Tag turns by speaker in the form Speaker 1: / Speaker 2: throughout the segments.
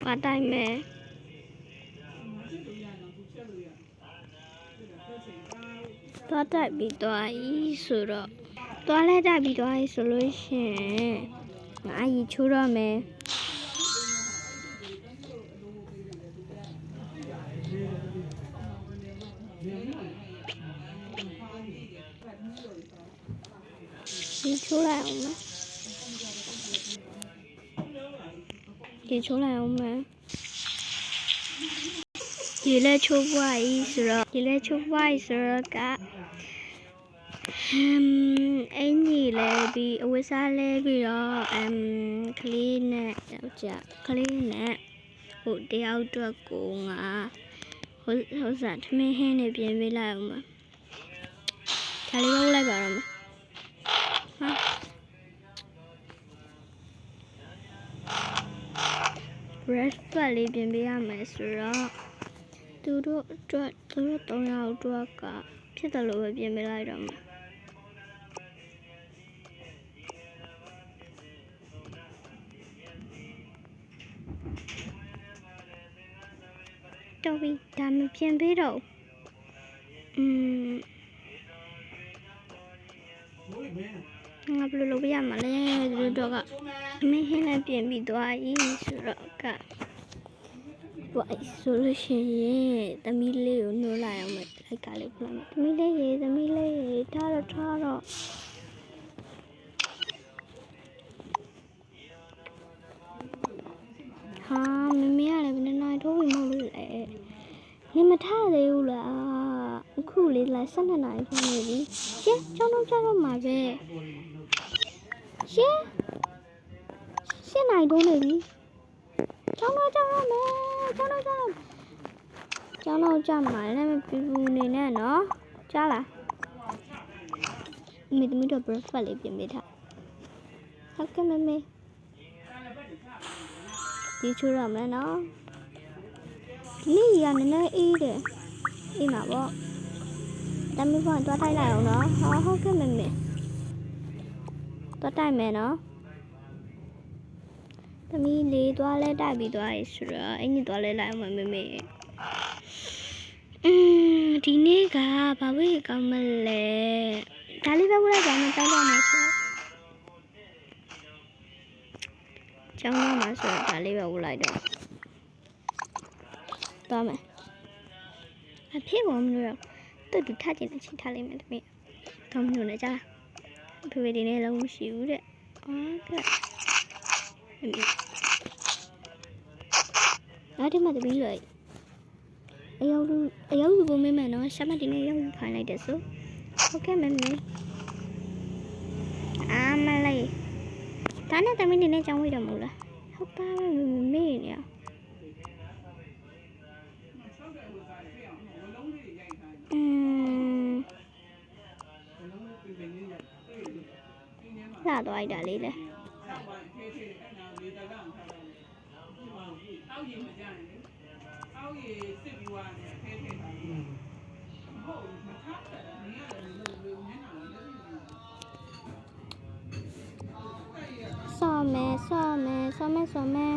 Speaker 1: Qua tay mẹ Toa tại bị toa ý sửa rồi Toa lấy tại bị toa ý solution Ngã gì chú rồi mẹ Đi chú lại không mẹ Đi chú lại không mẹ Đi lên chú qua ý sửa rồi Đi lên chú qua ý sửa rồi cả anh gì lại bị ôi sao lại bị đó clean nè chả clean nè hụt đeo cho cô ngã hụt giặt mấy hen này biến về lại mà chả lấy bao lại bảo mà hả breakfast lấy biến về mà sửa từ đó tôi nhau cho cả biết là lỗi biến về lại rồi mà đâu bị đam biến về đâu ngập lụt bây giờ mà lên được ạ mấy hen là biến bị đói ý sửa cả vậy solution ye tami le no la ya ma like ka le phla tami le tha ro ha mẹ ya le bene nai tho wi mo lu le ni ma tha de u la khu le la 12 nai phone ne bi che chong no cha ro ma be che 10 nai do ne bi chong no cha ro me cháu nào cha mãi lên bị vụ này nè nó cha là mình được breakfast lấy tiền thà ok mẹ đi chú làm lên nó ní gì anh nó y để y mà bo ta mới còn toa tay nào nó ok mẹ toa tay mẹ nó ta mới đi toa lấy đại bị toa ấy sửa anh đi toa lấy lại mà mẹဒီနေ့ကဘာဝေးကောင်းမလဲဒါလေးပဲဝလိုက်ကြမယ်တောင်းတော့မယ်ဆိုကျောင်းတော့မှာဆိုတော့ဒါလေးပဲဝလိုက်တော့သွားမယ်အဖေကမလို့တူထားချင်တဲ့ချိန်ထားလိုက်မယ်တမီးတော့မလို့လည်းကြားအဖေဒီနေ့လုံးမရှိဘူးတဲ့ဟုတ်ကဲ့အဲ့ဒီမှာတမီးလိုက်အယောက်ကိုမင်းမယ်နော်ရှာမဒီနေ့ရောက်ခိုင်းလိုက်တယ်ဆိုဟုတ်ကဲ့မမေမလေးဒါနဲ့တမင်းနေနဲ့ကြောင်းဝိတော့မဟုတ်လားဟုတ်ပါမေနေရလာတော့အိုက်တာလေးလေဆောမဲ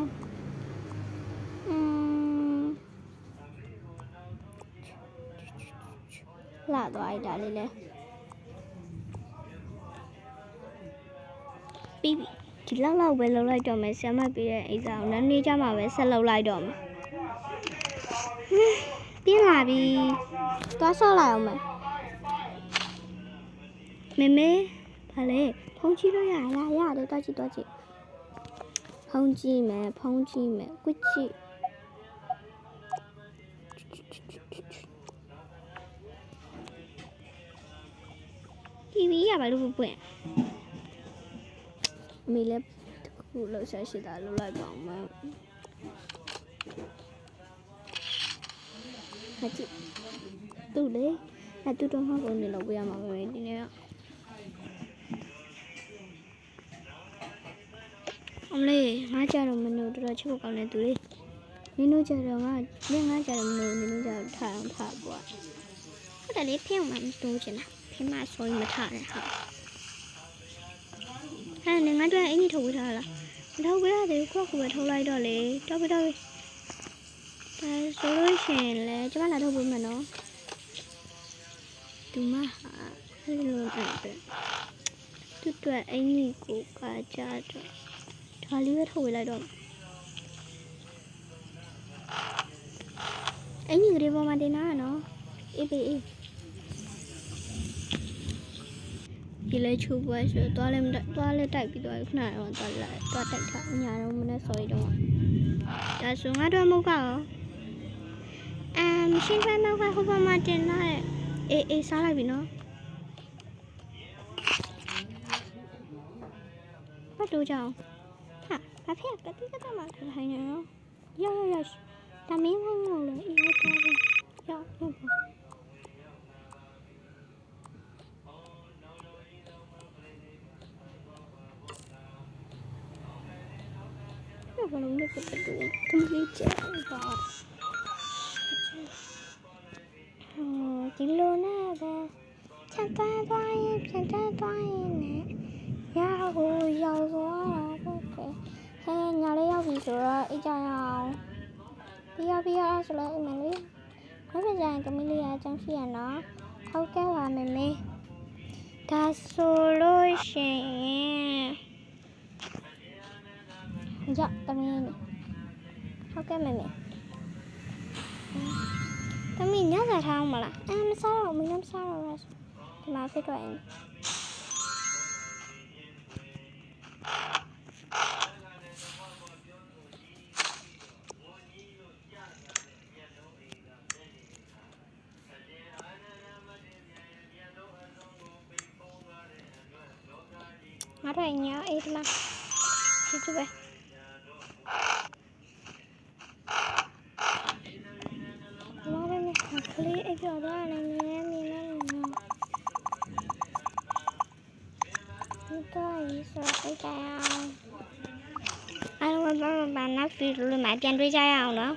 Speaker 1: လာတော့အိုက်တာလေးလေပြီးပြီဒီလောက်ပဲလောက်လိုက်တော့မယ်ဆရာမပြတဲ့အိမ်စာကိုနောက်နေ့ကျမှပဲဆက်လုပ်လိုက်တော့မယ်ပြင်းလာပြီသွားဆော့လိုက်အောင်မယ်မေဘာလဲဖုန်းကြည့်လို့ရတယ်သွားကြည့်ဖုန်းကြည့်မယ်ကွကြည့်တီဗီရပါလို့ပွင့်မေလည်းခုလောက်ရှာရှိတာလောက်လိုက်ပါအောင်မဟာကြည့်တူလေတူတော့မှပုံနေလောက်ပြရမှာပဲဒီနေ့အမလေးငါကြတော့မလို့တော်ချိုးကောင်းနေသူလေးနင်တို့ကြတော့ငါကြတော့မလို့နင်တို့ကြတော့ထားကွာဟုတ်တယ်လေဖျောင်းမှမတိုးချင်တာဖျင်းမဆိုရင်မထားနဲ့ဟာငါတို့အင်းကြီးထုတ်ထားလားမထုတ်ပြရတယ်ခုပဲထုတ်လိုက်တော့လေတော့ ဒါဆိုလို့ရှိရင်လေကျမလာထုတ်ပေးမယ်နော်ဒီမှာအဲ့လိုအဲ့ပဲသူ့အတွက်အင်ကြီးကိုကကြတော့ဒါလေးပဲထုတ်ဝေလိုက်တော့အင်ကြီးကလေးပေါ်မှာတင်တာနော်အေးပေးဒီလေချိုးပွဲဆိုတော့လည်းတိုက်ပြီးတော့ခဏတော့သွားတိုက်ထားညာတော့မနဲ့ sorry တော့ဒါဆိုငါတို့မဟုတ်ကောရှင်းထွက်မောက်ကဟိုဘက်မှာတင်လာတဲ့အေးစားလိုက်ပြီနော်ဘာတို့ကြောင်ဟာဘာဖြစ်ကတိကတမထိုင်နေနော်ရောက်ဒါမင်းမဟုတ်လို့အေးတော့ရောက်ဘာလို့လဲပတ်တူကမလေးချပါဒီလိုနဲ့ပဲချက်တန်းသွားရင်ပြန်တန်းသွားရင်နဲ့ရောက်သွားတာဟုတ်ကဲ့ဟဲ့ညာလေးရောက်ပြီဆိုတော့အိတ်ကြရအောင်ပြီးရဆိုတော့အိမ်မလေးခက်ကြရင်ကမလေးအကြောင်းရှိရနော်ဟုတ်ကဲ့ပါမမေဒါဆိုလို့ရှိရင်ကြောက်တမင်းဟုတ်ကဲ့မမေတမင်းညစာထားအောင်မလားမစားတော့မင်းမစားတော့လားဒီမှာဖြစ်တော့ရင်ငါတို့ညအေးဒီမှာချစ်ပဲကလေးအကျော်တော့လည်းမြင်နေနော်ဒီတော့ရေးဆိုအိတ်ကြရအောင်အားလုံးဘာနာဖီလို့မှပြန်တွေးကြရအောင်နော်